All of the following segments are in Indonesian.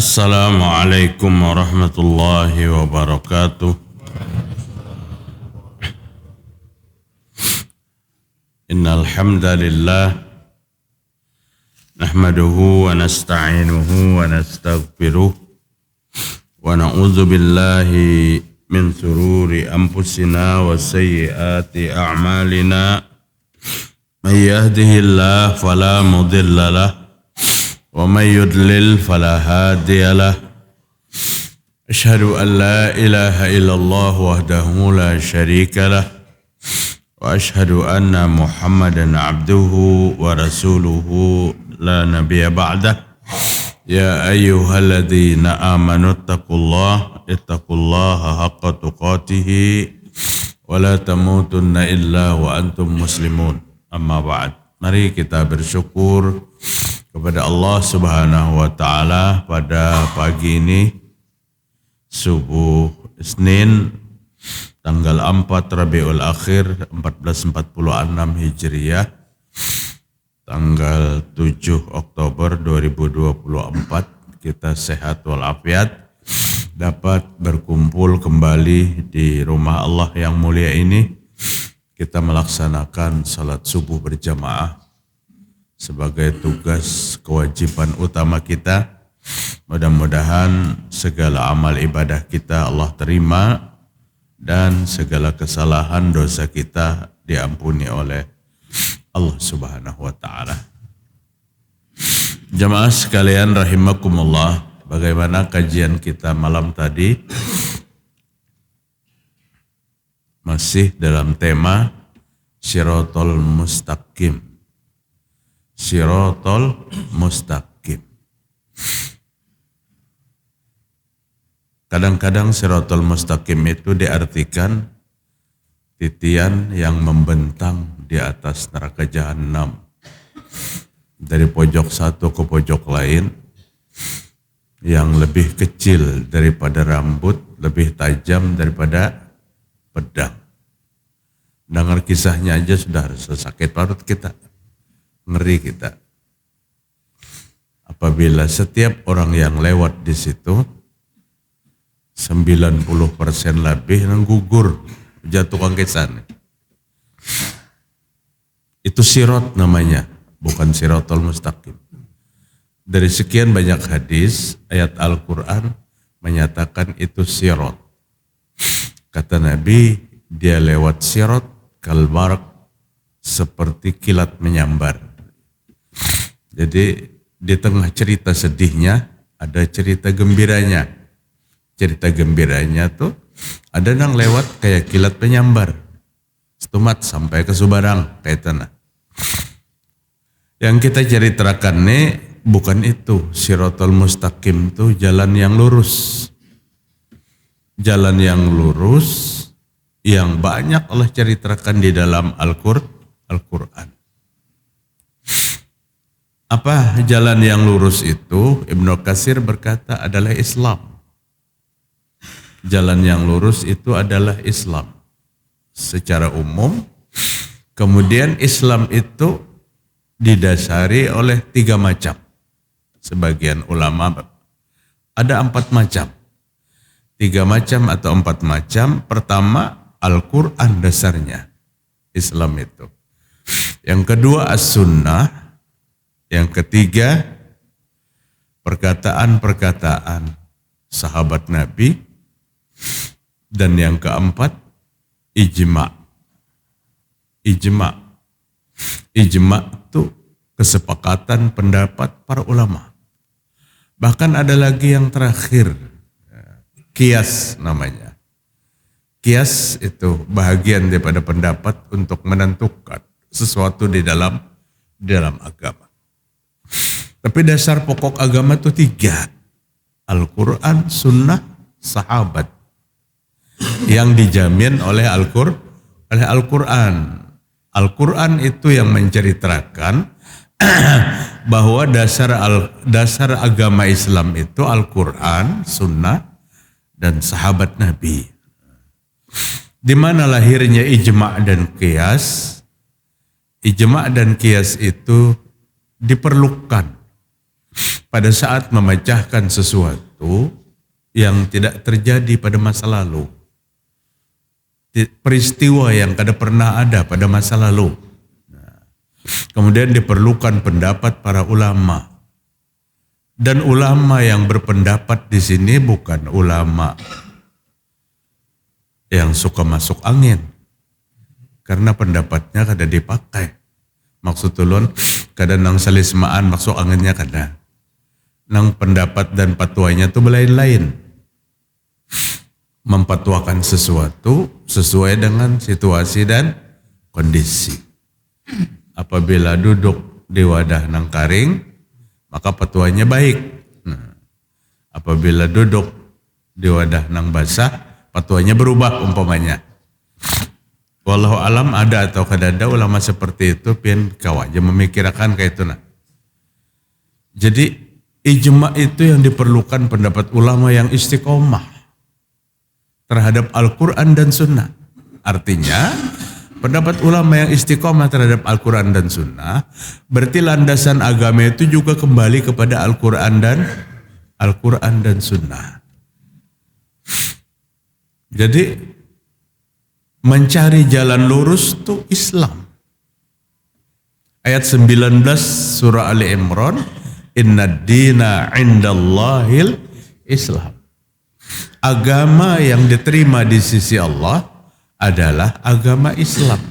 Assalamualaikum warahmatullahi wabarakatuh. Innal hamdalillah nahmaduhu wa nasta'inuhu wa nastaghfiruh wa na'udzu billahi min shururi anfusina wa sayyiati a'malina. May yahdihillahu fala mudilla lahu wa may yudlil fala hadiya lahu. Asyhadu an la ilaha illallah wahdahu la syarika lahu wa asyhadu anna Muhammadan abduhu wa rasuluhu la nabiyya ba'dah. Ya ayyuhalladzina amanu ittaqullaha haqqa tuqatih wa la tamutunna illa wa antum muslimun. Amma ba'd. Mari kita bersyukur kepada Allah Subhanahu wa taala pada pagi ini subuh Senin tanggal 4 Rabiul Akhir 1446 Hijriah, tanggal 7 Oktober 2024, kita sehat walafiat dapat berkumpul kembali di rumah Allah yang mulia ini. Kita melaksanakan salat subuh berjamaah sebagai tugas kewajiban utama kita. Mudah-mudahan segala amal ibadah kita Allah terima dan segala kesalahan dosa kita diampuni oleh Allah Subhanahu wa taala. Jamaah sekalian rahimakumullah, bagaimana kajian kita malam tadi? Masih dalam tema Shiratal Mustaqim. Shiratal Mustaqim. Kadang-kadang Shiratal Mustaqim itu diartikan titian yang membentang di atas neraka jahanam. Dari pojok satu ke pojok lain, yang lebih kecil daripada rambut, lebih tajam daripada pedang. Dengar kisahnya aja sudah sakit perut kita. Ngeri kita. Apabila setiap orang yang lewat di situ 90% lebih gugur, jatuh kangkesan. Itu sirat namanya, bukan Shiratal Mustaqim. Dari sekian banyak hadis, ayat Al-Quran menyatakan itu sirat. Kata Nabi, dia lewat sirat kalbarak, seperti kilat menyambar. Jadi di tengah cerita sedihnya ada cerita gembiranya. Cerita gembiranya tuh ada yang lewat kayak kilat menyambar. Setumat sampai ke Subarang kayak tanah. Yang kita ceritakan nih bukan itu. Shiratal Mustaqim itu jalan yang lurus. Jalan yang lurus yang banyak Allah ceritakan di dalam Al-Quran. Apa jalan yang lurus itu? Ibnu Katsir berkata adalah Islam. Jalan yang lurus itu adalah Islam secara umum. Kemudian Islam itu didasari oleh 3 macam. Sebagian ulama ada 4 macam. 3 macam atau 4 macam. Pertama, Al-Quran dasarnya Islam itu. Yang kedua As-Sunnah. Yang ketiga perkataan-perkataan sahabat Nabi. Dan yang keempat ijma'. Ijma' itu kesepakatan pendapat para ulama. Bahkan ada lagi yang terakhir, qiyas namanya. Qiyas itu bahagian daripada pendapat untuk menentukan sesuatu di dalam agama. Tapi dasar pokok agama itu 3. Al-Quran, Sunnah, Sahabat. Yang dijamin oleh Al-Quran. Al-Quran itu yang menceritakan bahwa dasar agama Islam itu Al-Quran, Sunnah, dan sahabat Nabi. Di mana lahirnya ijma' dan qiyas? Ijma' dan qiyas itu diperlukan pada saat memecahkan sesuatu yang tidak terjadi pada masa lalu. Peristiwa yang kada pernah ada pada masa lalu. Kemudian diperlukan pendapat para ulama. Dan ulama yang berpendapat di sini bukan ulama yang suka masuk angin. Karena pendapatnya kada dipakai. Maksud ulun kada nang salismaan masuk anginnya kada. Nang pendapat dan patuanya itu berlain-lain. Mempatuakan sesuatu sesuai dengan situasi dan kondisi. Apabila duduk di wadah nang karing, maka patuanya baik. Apabila duduk di wadah nang basah, patuanya berubah umpamanya. Wallahu alam ada atau kada ada ulama seperti itu, pian kau aja memikirkan kayak itu. Jadi ijma itu yang diperlukan pendapat ulama yang istiqomah terhadap Al-Quran dan Sunnah. Artinya pendapat ulama yang istiqomah terhadap Al-Quran dan Sunnah berarti landasan agama itu juga kembali kepada Al-Quran dan Sunnah. Jadi mencari jalan lurus itu Islam. Ayat 19 surah Ali Imran, inna dina indallahil Islam. Agama yang diterima di sisi Allah adalah agama Islam.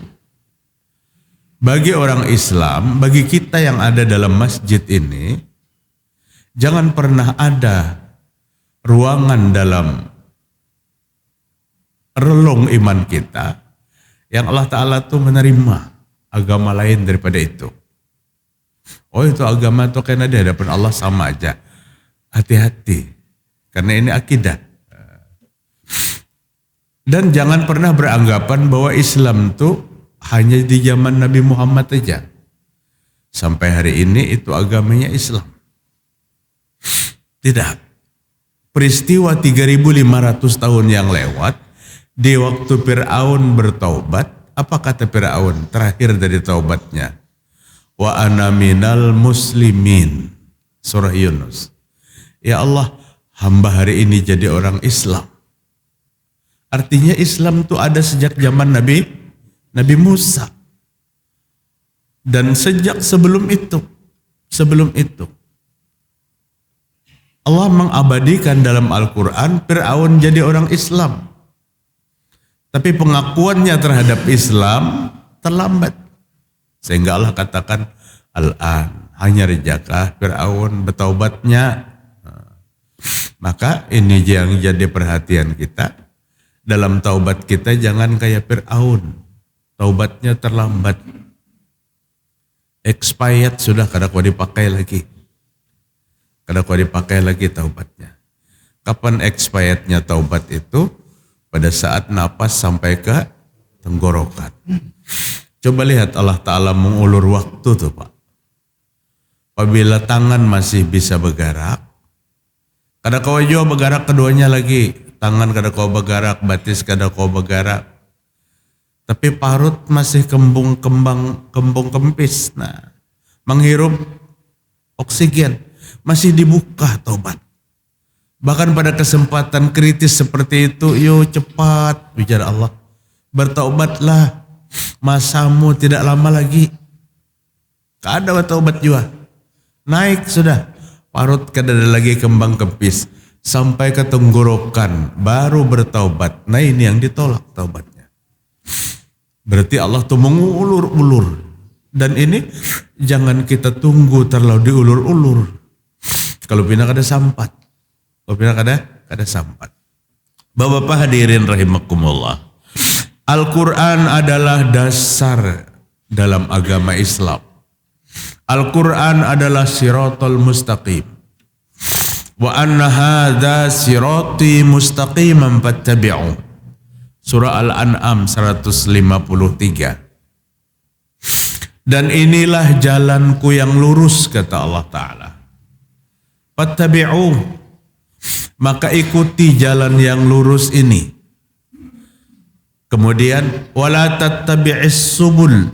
Bagi orang Islam, bagi kita yang ada dalam masjid ini, jangan pernah ada ruangan dalam relung iman kita yang Allah Ta'ala tuh menerima agama lain daripada itu. Oh itu agama tuh karena di hadapan Allah sama aja. Hati-hati, karena ini akidah. Dan jangan pernah beranggapan bahwa Islam tuh hanya di zaman Nabi Muhammad aja. Sampai hari ini itu agamanya Islam. Tidak. Peristiwa 3.500 tahun yang lewat, di waktu Fir'aun bertaubat, apa kata Fir'aun terakhir dari taubatnya? Wa ana minal muslimin. Surah Yunus. Ya Allah, hamba hari ini jadi orang Islam. Artinya Islam itu ada sejak zaman Nabi Musa. Dan sejak sebelum itu. Allah mengabadikan dalam Al-Quran Fir'aun jadi orang Islam. Tapi pengakuannya terhadap Islam terlambat. Sehingga Allah katakan, Al-an, hanya rejakah Fir'aun bertaubatnya. Maka ini yang jadi perhatian kita. Dalam taubat kita jangan kayak Fir'aun. Taubatnya terlambat. Expired sudah, kada kau dipakai lagi. Kada kau dipakai lagi taubatnya. Kapan expirednya taubat itu? Pada saat napas sampai ke tenggorokan. Coba lihat Allah Ta'ala mengulur waktu tuh Pak. Apabila tangan masih bisa bergerak, kada kau juga bergerak keduanya lagi. Tangan kada kau bergerak, batis kada kau bergerak. Tapi parut masih kembung kempis. Nah, menghirup oksigen. Masih dibuka taubat. Bahkan pada kesempatan kritis seperti itu, yuk cepat bicara Allah. Bertaubatlah, masamu tidak lama lagi. Kada taubat juga. Naik sudah, parut kada ada lagi kembang kempis. Sampai ke tenggorokan, baru bertaubat. Nah ini yang ditolak taubatnya. Berarti Allah tuh mengulur-ulur. Dan ini jangan kita tunggu terlalu diulur-ulur. Kalau pindah kada sampat. Kada sampat. Bapak-bapak hadirin rahimakumullah. Al-Quran adalah dasar dalam agama Islam. Al-Quran adalah siratal mustaqim. Wa anna hadha sirati mustaqiman fattabi'u. Surah Al-An'am 153. Dan inilah jalanku yang lurus kata Allah Ta'ala. Fattabi'u. Maka ikuti jalan yang lurus ini. Kemudian wala tattabi'is subul,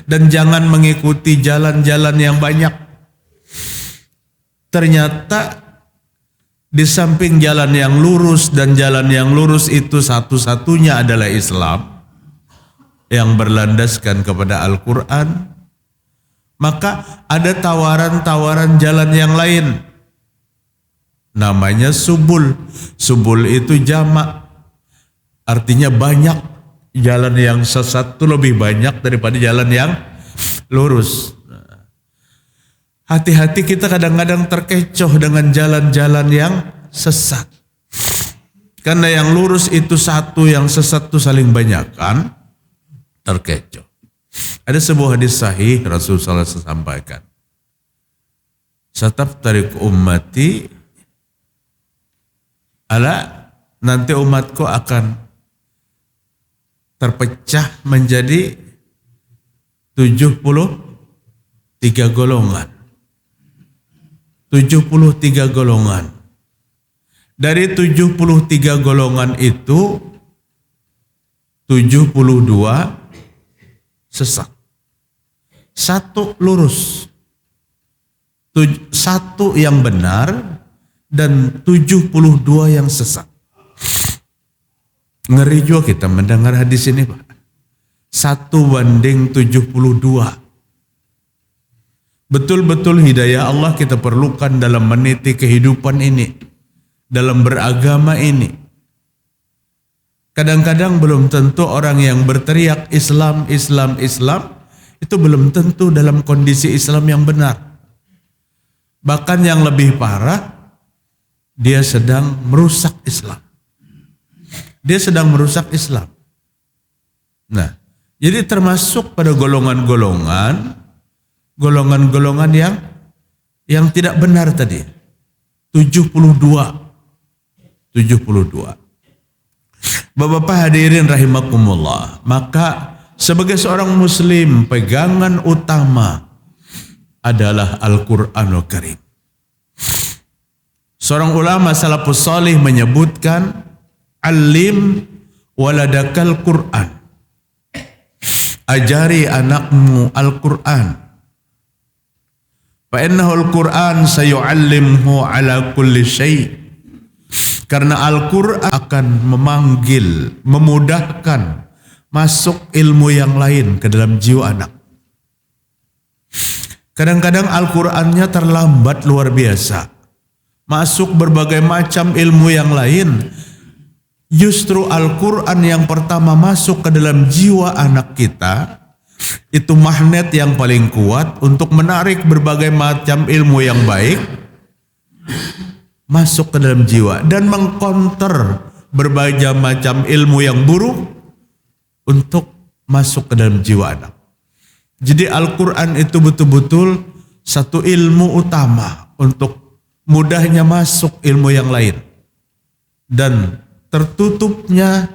dan jangan mengikuti jalan-jalan yang banyak. ternyata di samping jalan yang lurus, dan jalan yang lurus itu satu-satunya adalah Islam yang berlandaskan kepada Al-Quran, maka ada tawaran-tawaran jalan yang lain. Namanya subul. Subul itu jamak. Artinya banyak. Jalan yang sesat itu lebih banyak daripada jalan yang lurus. Hati-hati, kita kadang-kadang terkecoh dengan jalan-jalan yang sesat. Karena yang lurus itu satu, yang sesat itu saling banyak kan? Terkecoh. Ada sebuah hadis sahih Rasulullah SAW sampaikan. Sataftariqu ummati nanti umatku akan terpecah menjadi 73 golongan. 73 golongan. Dari 73 golongan itu 72 sesat. Satu lurus. Satu yang benar dan 72 yang sesat. Ngeri juga kita mendengar hadis ini, Pak. 1:72. Betul-betul hidayah Allah kita perlukan dalam meniti kehidupan ini, dalam beragama ini. Kadang-kadang belum tentu orang yang berteriak Islam, Islam, Islam, itu belum tentu dalam kondisi Islam yang benar. Bahkan yang lebih parah, dia sedang merusak Islam. Dia sedang merusak Islam. Nah, jadi termasuk pada golongan-golongan yang tidak benar tadi. 72. Bapak-bapak hadirin rahimakumullah, maka sebagai seorang muslim, pegangan utama adalah Al-Qur'anul Karim. Seorang ulama salafus salih menyebutkan, alim waladakal Qur'an. Ajari anakmu Al-Qur'an. Fa innahul Qur'an sayu'allimhu ala kulli syai'. Karena Al-Qur'an akan memanggil, memudahkan masuk ilmu yang lain ke dalam jiwa anak. Kadang-kadang Al-Qur'annya terlambat luar biasa. Masuk berbagai macam ilmu yang lain. Justru Al-Qur'an yang pertama masuk ke dalam jiwa anak kita, itu magnet yang paling kuat untuk menarik berbagai macam ilmu yang baik masuk ke dalam jiwa dan mengkonter berbagai macam ilmu yang buruk untuk masuk ke dalam jiwa anak. Jadi Al-Quran itu betul-betul satu ilmu utama untuk mudahnya masuk ilmu yang lain dan tertutupnya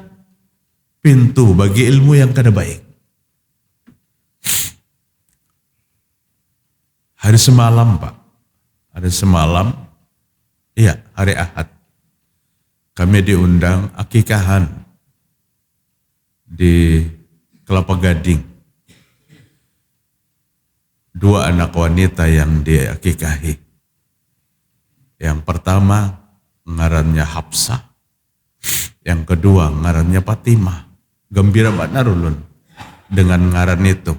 pintu bagi ilmu yang kada baik. Hari semalam, Pak. Hari semalam, iya, hari Ahad. Kami diundang akikahan di Kelapa Gading. 2 anak wanita yang diakikahi. Yang pertama ngarannya Hafsah. Yang kedua ngarannya Fatimah. Gembira benar ulun dengan ngaran itu.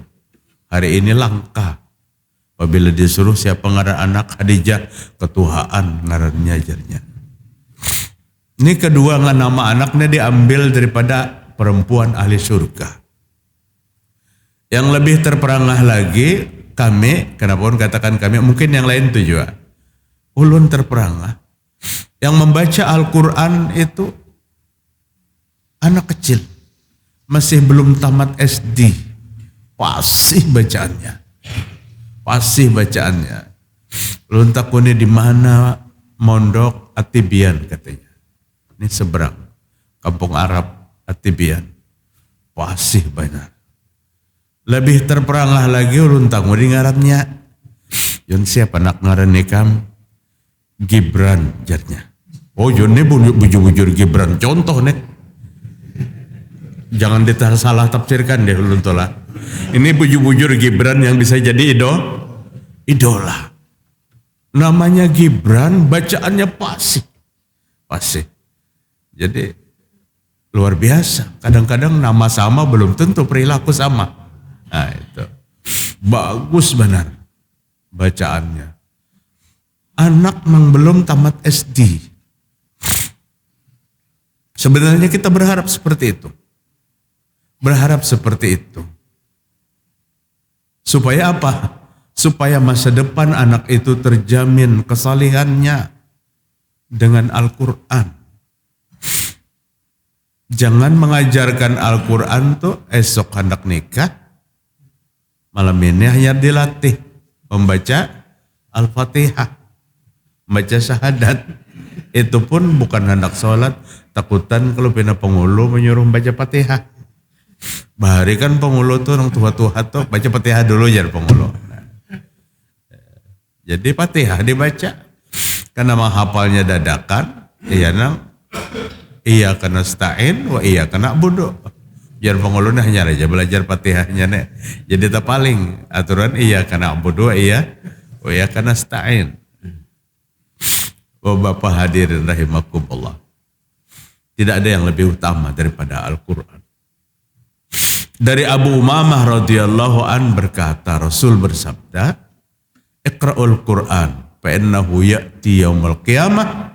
Hari ini langka. Apabila disuruh siapa ngaran anak Khadijah, ketuhaan ngarannya ajarnya. Ini kedua nama anaknya diambil daripada perempuan ahli surga. Yang lebih terperangah lagi, kami, kenapa pun katakan kami, mungkin yang lain itu juga. Ulun terperangah. Yang membaca Al-Quran itu anak kecil. Masih belum tamat SD. Fasih bacaannya. Fasih bacaannya. Ulun takuni di mana mondok Atibian katanya. Ini seberang. Kampung Arab Atibian. Fasih banyak. Lebih terperangah lagi ulun takuni ngarannya. Yun siapa nak ngaran nikam? Gibran jarnya. Oh yun ini bujur-bujur Gibran. Contoh nih. Jangan salah tafsirkan deh ulun tolak. Ini bujur-bujur Gibran yang bisa jadi idola. Namanya Gibran, bacaannya fasih. Fasih. Jadi luar biasa. Kadang-kadang nama sama belum tentu perilaku sama. Nah itu. Bagus benar bacaannya. Anak yang belum tamat SD. Sebenarnya kita berharap seperti itu. Berharap seperti itu. Supaya apa? Supaya masa depan anak itu terjamin kesalehannya dengan Al-Quran. Jangan mengajarkan Al-Quran tuh esok hendak nikah, malam ini hanya dilatih membaca Al-Fatihah, membaca syahadat. Itu pun bukan hendak sholat, takutan kalau pindah pengulu menyuruh membaca Fatihah. Bahari kan pengulu tuh orang tua-tua tuh baca Fatihah dulu jar pengulu. Jadi Fatihah dibaca karena menghafalnya dadakan, iya kena stain, iya kena budu. Biar pengulu hanya aja belajar Fatihahnya nih. Jadi tak paling aturan iya kena budu, iya kena stain. Bapak hadirin rahimakumullah. Tidak ada yang lebih utama daripada Al-Quran. Dari Abu Umamah radhiyallahu an berkata, Rasul bersabda, Iqra'ul Quran fa innahu ya'ti yaumil qiyamah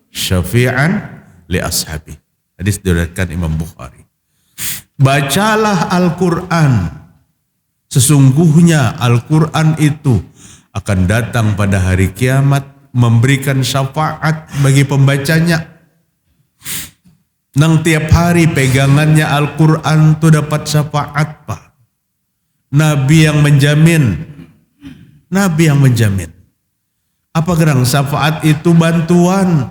syafi'an li ashabi. Hadis diriwayatkan Imam Bukhari. Bacalah Al-Quran. Sesungguhnya Al-Quran itu akan datang pada hari kiamat memberikan syafaat bagi pembacanya. Nang tiap hari pegangannya Al-Quran itu dapat syafaat, Pak. Nabi yang menjamin. Nabi yang menjamin. Apa gerang syafaat itu bantuan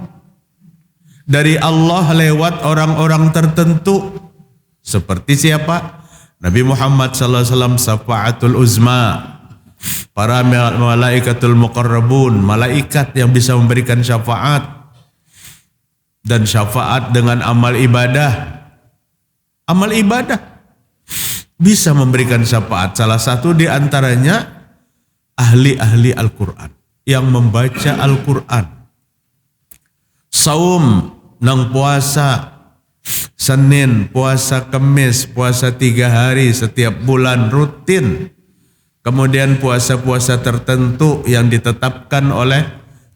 dari Allah lewat orang-orang tertentu. Seperti siapa? Nabi Muhammad SAW syafaatul uzma. Para malaikatul muqarrabun, malaikat yang bisa memberikan syafaat. Dan syafaat dengan amal ibadah. Amal ibadah bisa memberikan syafaat. Salah satu di antaranya ahli-ahli Al-Quran yang membaca Al-Quran. Saum nang puasa Senin, puasa Kemis, puasa 3 hari setiap bulan rutin. Kemudian puasa-puasa tertentu yang ditetapkan oleh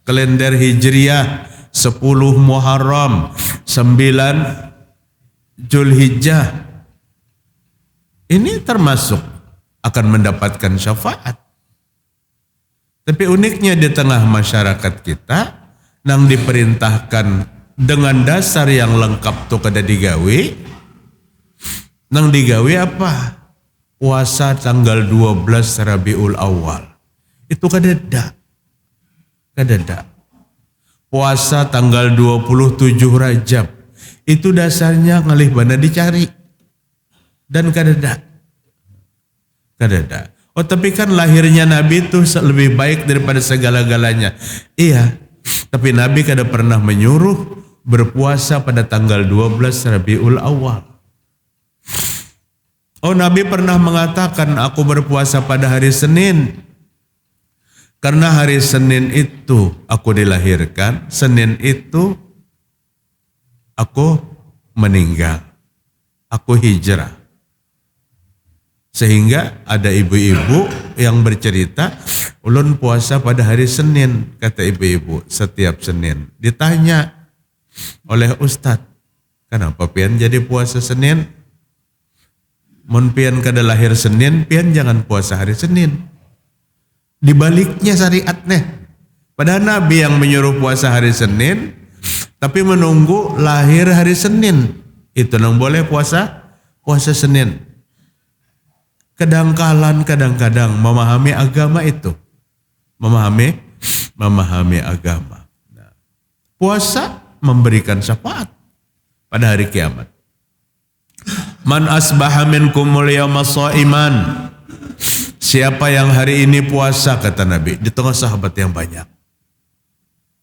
kalender Hijriah, 10 Muharram, 9 Zulhijjah. Ini termasuk akan mendapatkan syafaat. Tapi uniknya di tengah masyarakat kita, nang diperintahkan dengan dasar yang lengkap tuh kada digawe, nang digawe apa? Puasa tanggal 12 Rabiul Awal. Itu kadada. Puasa tanggal 27 Rajab. Itu dasarnya ngalih bana dicari. Dan kadada. Oh tapi kan lahirnya Nabi itu lebih baik daripada segala-galanya. Iya, tapi Nabi kada pernah menyuruh berpuasa pada tanggal 12 Rabiul Awal. Oh Nabi pernah mengatakan aku berpuasa pada hari Senin. Karena hari Senin itu aku dilahirkan, Senin itu aku meninggal, aku hijrah. Sehingga ada ibu-ibu yang bercerita, ulun puasa pada hari Senin, kata ibu-ibu, setiap Senin. Ditanya oleh Ustadz, kenapa pian jadi puasa Senin? Mun pian kada lahir Senin, pian jangan puasa hari Senin. Dibaliknya syariatnya. Padahal Nabi yang menyuruh puasa hari Senin, tapi menunggu lahir hari Senin. Itu nang boleh puasa Senin. Kedangkalan kadang-kadang memahami agama itu. Memahami agama. Nah, puasa memberikan syafaat pada hari kiamat. Man asbaha minkumul yawma sha'iman. Siapa yang hari ini puasa, kata Nabi, di tengah sahabat yang banyak.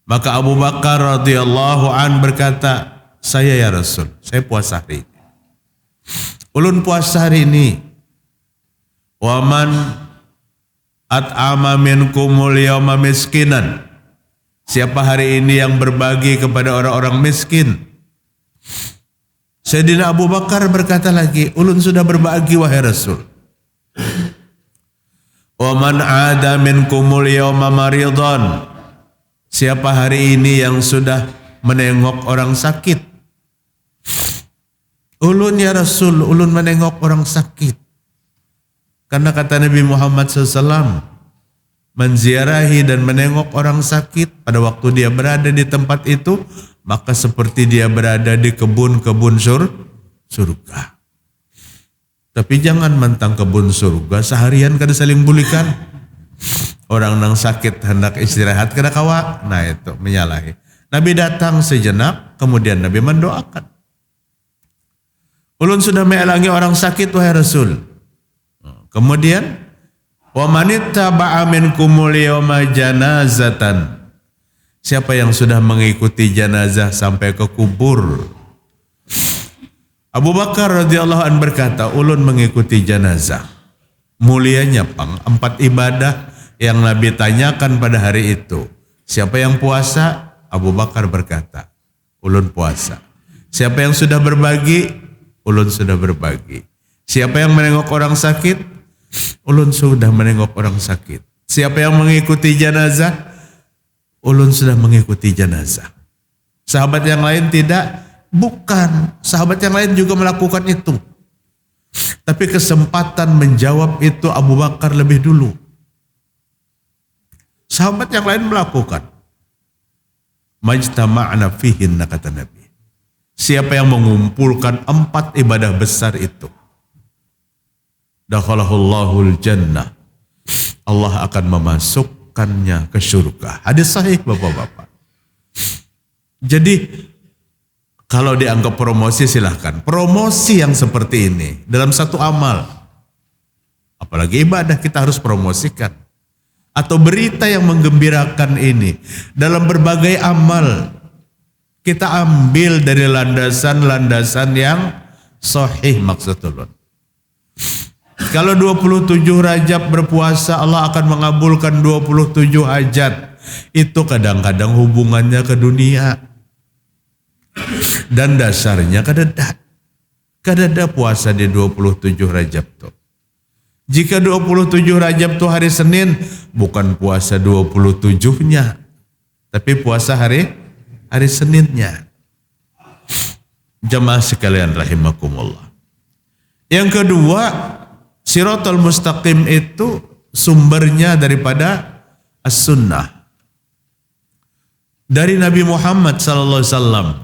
Maka Abu Bakar radhiyallahu an berkata, saya ya Rasul, saya puasa hari ini. Ulun puasa hari ini. Waman at'ama minkumul yawma miskinan. Siapa hari ini yang berbagi kepada orang-orang miskin? Sayyidina Abu Bakar berkata lagi, ulun sudah berbagi wahai Rasul. Wa man 'ada minkumul yawma maridan. Siapa hari ini yang sudah menengok orang sakit? Ulun ya Rasul, ulun menengok orang sakit. Karena kata Nabi Muhammad SAW, menziarahi dan menengok orang sakit pada waktu dia berada di tempat itu, maka seperti dia berada di kebun-kebun surga. Tapi jangan mentang kebun surga seharian kada saling bulikan. Orang nang sakit hendak istirahat kada kawa, nah itu menyalahi. Nabi datang sejenak, kemudian Nabi mendoakan. Ulun sudah melangi orang sakit wahai Rasul. Kemudian wa manittaba'a minkumul yawma janazatan. Siapa yang sudah mengikuti jenazah sampai ke kubur? Abu Bakar radhiyallahu an berkata, ulun mengikuti jenazah. Mulianya pang 4 ibadah yang Nabi tanyakan pada hari itu. Siapa yang puasa? Abu Bakar berkata, ulun puasa. Siapa yang sudah berbagi? Ulun sudah berbagi. Siapa yang menengok orang sakit? Ulun sudah menengok orang sakit. Siapa yang mengikuti jenazah? Ulun sudah mengikuti jenazah. Sahabat yang lain tidak? Bukan. Sahabat yang lain juga melakukan itu. Tapi kesempatan menjawab itu Abu Bakar lebih dulu. Sahabat yang lain melakukan. Majtama'na fihin, kata Nabi. Siapa yang mengumpulkan 4 ibadah besar itu, dakhalahul jannah, Allah akan memasukkannya ke surga. Hadis sahih Bapak-bapak. Jadi kalau dianggap promosi silahkan. Promosi yang seperti ini dalam satu amal, apalagi ibadah, kita harus promosikan. Atau berita yang menggembirakan ini dalam berbagai amal, kita ambil dari landasan-landasan yang sahih maksudulun. Kalau 27 Rajab berpuasa, Allah akan mengabulkan 27 hajat. Itu kadang-kadang hubungannya ke dunia. Dan dasarnya kadada puasa di 27 Rajab tuh. Jika 27 Rajab tuh hari Senin, bukan puasa 27-nya, tapi puasa hari Seninnya. Jamaah sekalian rahimakumullah. Yang kedua, Siratal Mustaqim itu sumbernya daripada as-sunnah. Dari Nabi Muhammad SAW.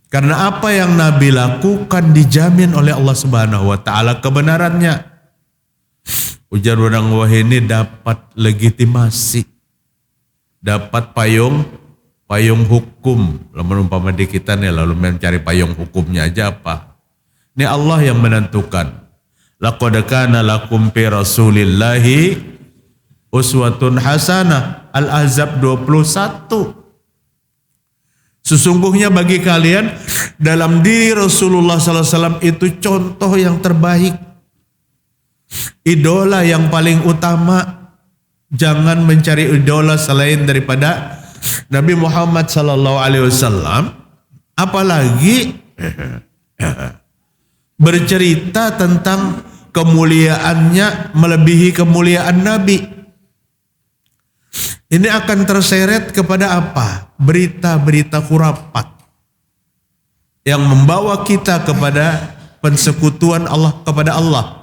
Karena apa yang Nabi lakukan dijamin oleh Allah Subhanahu wa taala kebenarannya. Ujar orang wah ini dapat legitimasi. Dapat payung hukum. Lalu umpama di kita nih lalu mencari payung hukumnya aja apa. Ini Allah yang menentukan. Laqad kana lakum fi Rasulillahi uswatun hasanah. Al-Ahzab 21. Sesungguhnya bagi kalian dalam diri Rasulullah SAW itu contoh yang terbaik. Idola yang paling utama. Jangan mencari idola selain daripada Nabi Muhammad SAW. Apalagi bercerita tentang kemuliaannya melebihi kemuliaan Nabi. Ini akan terseret kepada apa? Berita-berita khurafat yang membawa kita kepada persekutuan Allah kepada Allah.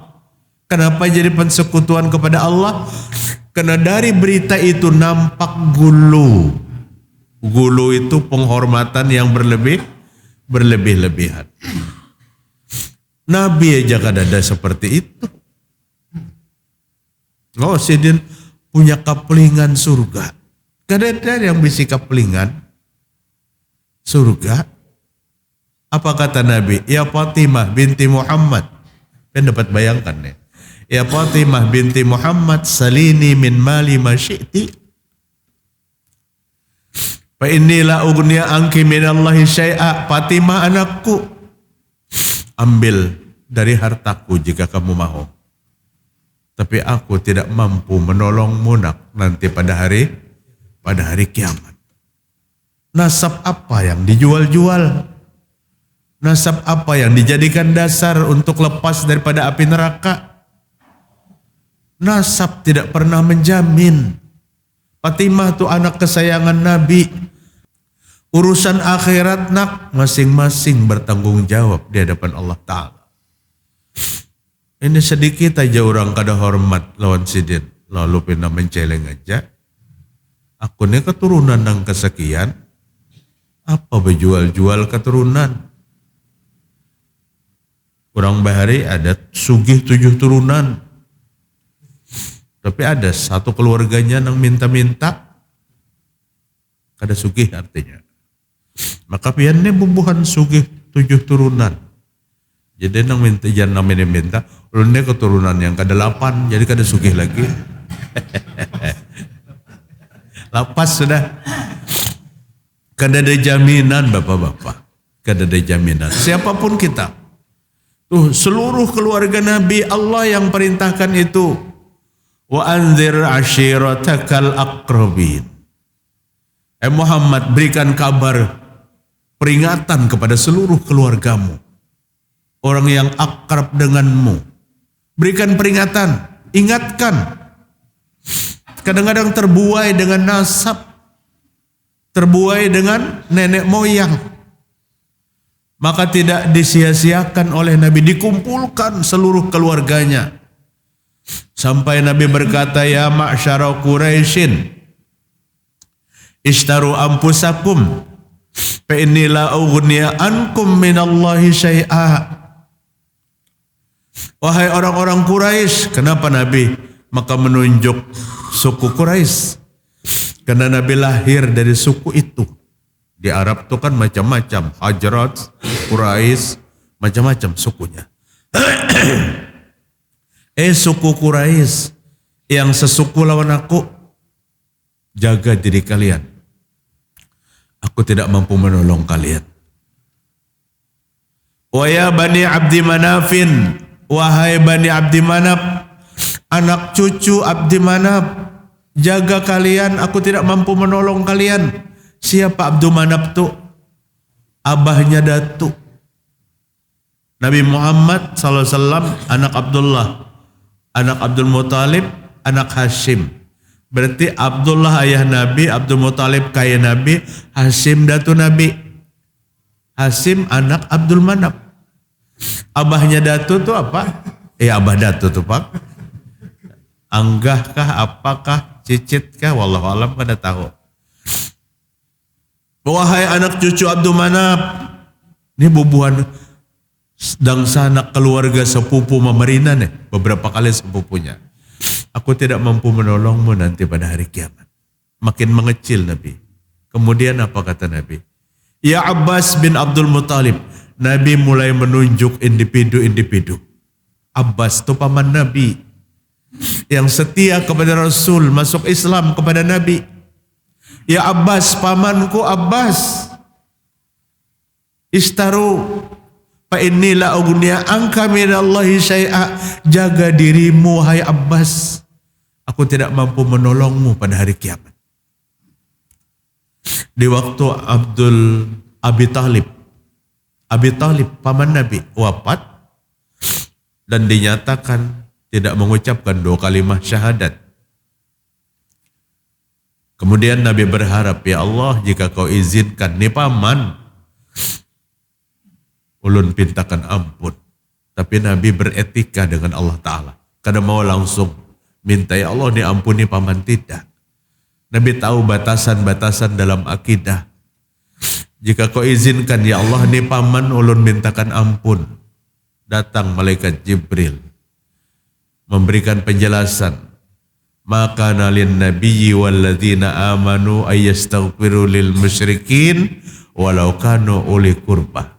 Kenapa jadi persekutuan kepada Allah? Karena dari berita itu nampak gulu. Gulu itu penghormatan yang berlebih-lebihan. Nabi aja kadada seperti itu. Oh, sidin punya kaplingan surga. Kadada yang bisi kaplingan surga. Apa kata Nabi? Ya Fatimah binti Muhammad. Kan dapat bayangkan ya. Ya Fatimah binti Muhammad, salini min mali ma syi'ti. Fa inni la ughniya anki minallahi syai'a. Fatimah anakku, ambil dari hartaku jika kamu mau. Tapi aku tidak mampu menolongmu nak nanti pada hari pada hari kiamat. Nasab apa yang dijual-jual? Nasab apa yang dijadikan dasar untuk lepas daripada api neraka? Nasab tidak pernah menjamin. Fatimah itu anak kesayangan Nabi. Urusan akhirat nak masing-masing bertanggung jawab di hadapan Allah Ta'ala. Ini sedikit aja orang kada hormat lawan sidin. Lalu pernah menceleng aja. Aku ini keturunan yang kesekian. Apa berjual-jual keturunan? Orang bahari ada sugih 7 turunan. Tapi ada satu keluarganya yang minta-minta. Kada sugih artinya. Maka piannya bubuhan sugih 7 turunan. Jadi nang minta jangan namanya minta, ulunnya keturunan yang ke-8, jadi kada sugih lagi. Lapas sudah. Kada ada jaminan bapak-bapak. Kada ada jaminan. Siapapun kita. Tuh seluruh keluarga Nabi Allah yang perintahkan itu. Wa anzir ashiratakal aqrabin. Muhammad berikan kabar peringatan kepada seluruh keluargamu. Orang yang akrab denganmu. Berikan peringatan. Ingatkan. Kadang-kadang terbuai dengan nasab. Terbuai dengan nenek moyang. Maka tidak disia-siakan oleh Nabi. Dikumpulkan seluruh keluarganya. Sampai Nabi berkata, ya ma'syara Quraisyin. Ishtaru anfusakum. Fa inni la ughniya ankum minallahi syai'a. Wahai orang-orang Quraisy, kenapa Nabi maka menunjuk suku Quraisy? Karena Nabi lahir dari suku itu. Di Arab itu kan macam-macam, Hajrat, Quraisy, macam-macam sukunya. Suku Quraisy yang sesuku lawan aku, jaga diri kalian. Aku tidak mampu menolong kalian. Wa ya bani Abdi Manafin, wahai Bani Abdi Manaf, anak cucu Abdi Manaf, jaga kalian, aku tidak mampu menolong kalian. Siapa Abdul Manaf itu? Abahnya Datuk. Nabi Muhammad SAW, anak Abdullah, anak Abdul Muttalib, anak Hashim. Berarti Abdullah ayah Nabi, Abdul Muttalib kaya Nabi, Hashim Datuk Nabi. Hashim anak Abdul Manaf. Abahnya Datu itu apa? Abah Datu itu Pak. Anggah kah, apakah, cicit kah, wallahu alam kada tahu. Wahai anak cucu Abdul Manaf, ini bubuhan sedang sanak keluarga sepupu Mamarina nih, beberapa kali sepupunya. Aku tidak mampu menolongmu nanti pada hari kiamat. Makin mengecil Nabi. Kemudian apa kata Nabi? Ya Abbas bin Abdul Muttalib. Nabi mulai menunjuk individu-individu. Abbas itu paman Nabi. Yang setia kepada Rasul, masuk Islam kepada Nabi. Ya Abbas, pamanku Abbas. Istaru. Fa inni la ughniya anka minallahi syai'a. Jaga dirimu hai Abbas. Aku tidak mampu menolongmu pada hari kiamat. Di waktu Abi Talib, paman Nabi, wafat dan dinyatakan tidak mengucapkan 2 kalimat syahadat. Kemudian Nabi berharap, ya Allah, jika kau izinkan nih paman, ulun pintakan ampun. Tapi Nabi beretika dengan Allah Ta'ala. Kada mau langsung minta, ya Allah diampuni paman, tidak. Nabi tahu batasan-batasan dalam akidah. Jika kau izinkan, ya Allah, ini paman ulun mintakan ampun. Datang malaikat Jibril. Memberikan penjelasan. Maka nalin nabiyyi walladzina amanu ayyastaghfiru lil musyrikin walau kanu uli qurbah.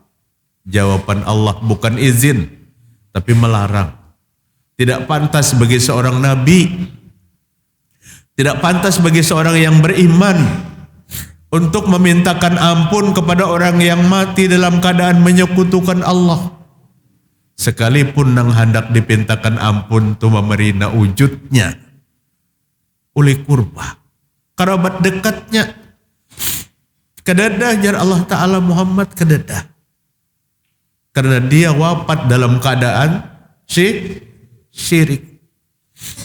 Jawaban Allah bukan izin, tapi melarang. Tidak pantas bagi seorang nabi, tidak pantas bagi seorang yang beriman untuk memintakan ampun kepada orang yang mati dalam keadaan menyekutukan Allah. Sekalipun nang hendak dipintakan ampun tu memerina wujudnya uli kurba. kerabat dekatnya. Kedadah jar Allah Ta'ala Muhammad kedadah. Karena dia wafat dalam keadaan syirik.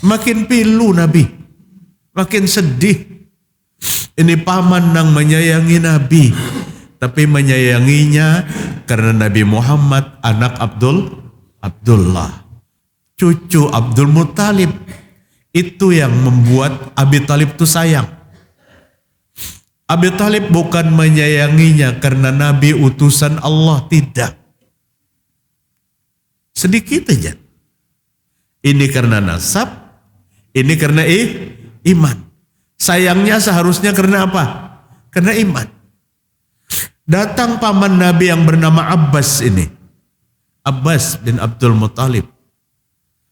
Makin pilu Nabi, makin sedih. Ini paman yang menyayangi Nabi, tapi menyayanginya karena Nabi Muhammad anak Abdullah, cucu Abdul Muttalib. Itu yang membuat Abi Thalib itu sayang. Abi Thalib bukan menyayanginya karena Nabi utusan Allah, tidak. Sedikit aja. Ini karena nasab, ini karena iman. Sayangnya seharusnya karena apa? Karena iman. Datang paman Nabi yang bernama Abbas ini. Abbas bin Abdul Muttalib.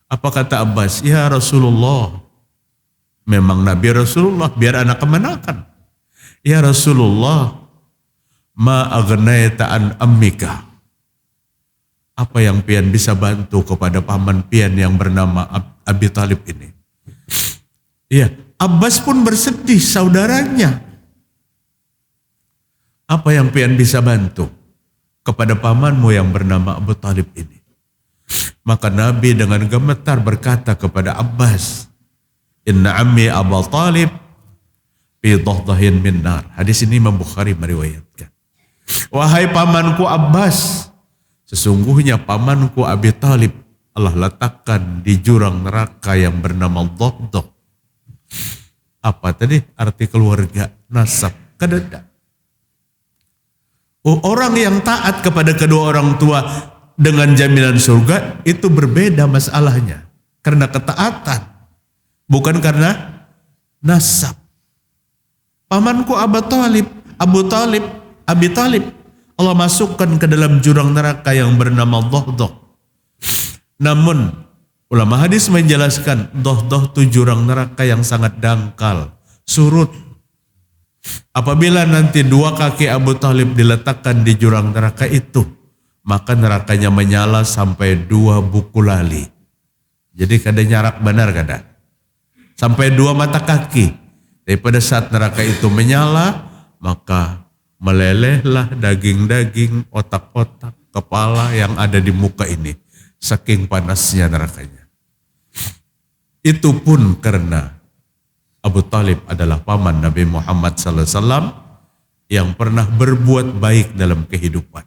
Apa kata Abbas? Ya Rasulullah. Memang Nabi Rasulullah, biar anak kemenakan. Ya Rasulullah, ma agnaita an ammika. Apa yang pian bisa bantu kepada paman pian yang bernama Abi Thalib ini? Iya, Abbas pun bersedih, saudaranya. Apa yang pian bisa bantu kepada pamanmu yang bernama Abu Thalib ini? Maka Nabi dengan gemetar berkata kepada Abbas, Inna ammi Abu Thalib fi dhahdahin min nar. Hadis ini Imam Bukhari meriwayatkan. Wahai pamanku Abbas, sesungguhnya pamanku Abi Thalib Allah letakkan di jurang neraka yang bernama Dhahdah. Apa tadi arti keluarga, nasab, kedadah. Orang yang taat kepada kedua orang tua dengan jaminan surga itu berbeda masalahnya. Karena ketaatan, bukan karena nasab. Pamanku Abi Thalib, Allah masukkan ke dalam jurang neraka yang bernama Dhahdah. Namun ulama hadis menjelaskan Dhahdah itu jurang neraka yang sangat dangkal, surut. Apabila nanti dua kaki Abu Thalib diletakkan di jurang neraka itu, maka nerakanya menyala sampai 2 buku lali. Jadi kada nyarak benar kada. Sampai 2 mata kaki. Daripada saat neraka itu menyala, maka melelehlah daging-daging, otak-otak, kepala yang ada di muka ini. Saking panasnya nerakanya. Itu pun karena Abu Thalib adalah paman Nabi Muhammad SAW yang pernah berbuat baik dalam kehidupan.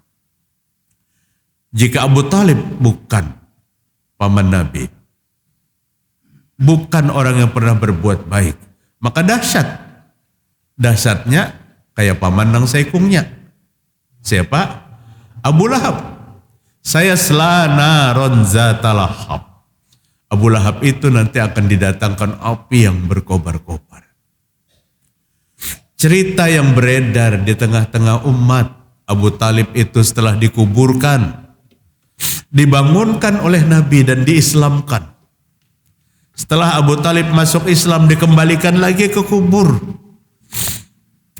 Jika Abu Thalib bukan paman Nabi, bukan orang yang pernah berbuat baik, maka dahsyat. Dahsyatnya kayak paman nang saikungnya. Siapa? Abu Lahab. Saya selana ronza talahab. Abu Lahab itu nanti akan didatangkan api yang berkobar-kobar. Cerita yang beredar di tengah-tengah umat, Abu Thalib itu setelah dikuburkan, dibangunkan oleh Nabi dan diislamkan. Setelah Abu Thalib masuk Islam, dikembalikan lagi ke kubur.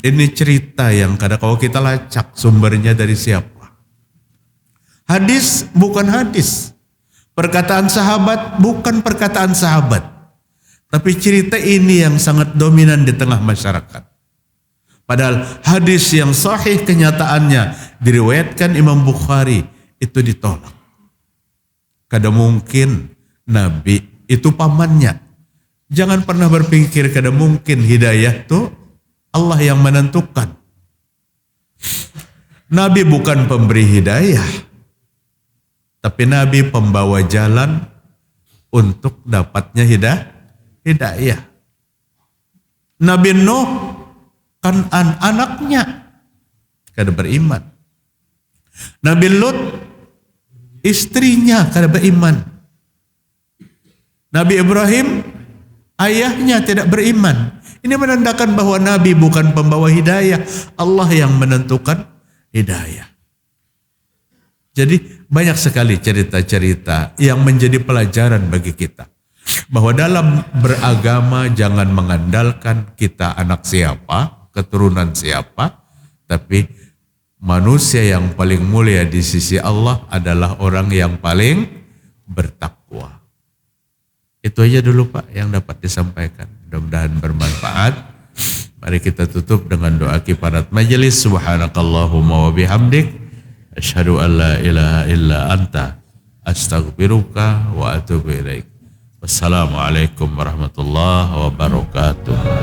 Ini cerita yang kadang kalau kita lacak sumbernya dari siapa. Hadis bukan hadis. Perkataan sahabat bukan perkataan sahabat. Tapi cerita ini yang sangat dominan di tengah masyarakat. Padahal hadis yang sahih kenyataannya diriwayatkan Imam Bukhari itu ditolak. Kada mungkin Nabi itu pamannya. Jangan pernah berpikir kada mungkin, hidayah itu Allah yang menentukan. Nabi bukan pemberi hidayah, tapi Nabi pembawa jalan untuk dapatnya hidayah. Nabi Nuh kan anaknya kada beriman. Nabi Lut istrinya kada beriman. Nabi Ibrahim ayahnya tidak beriman. Ini menandakan bahwa Nabi bukan pembawa hidayah, Allah yang menentukan hidayah. Jadi banyak sekali cerita-cerita yang menjadi pelajaran bagi kita. Bahwa dalam beragama jangan mengandalkan kita anak siapa, keturunan siapa, tapi manusia yang paling mulia di sisi Allah adalah orang yang paling bertakwa. Itu aja dulu Pak yang dapat disampaikan. Mudah-mudahan bermanfaat. Mari kita tutup dengan doa kifarat majelis. Subhanakallahumma wa bihamdik asyhadu an la ilaha illa anta astaghfiruka wa atubu ilaik. Wassalamualaikum warahmatullahi wabarakatuh.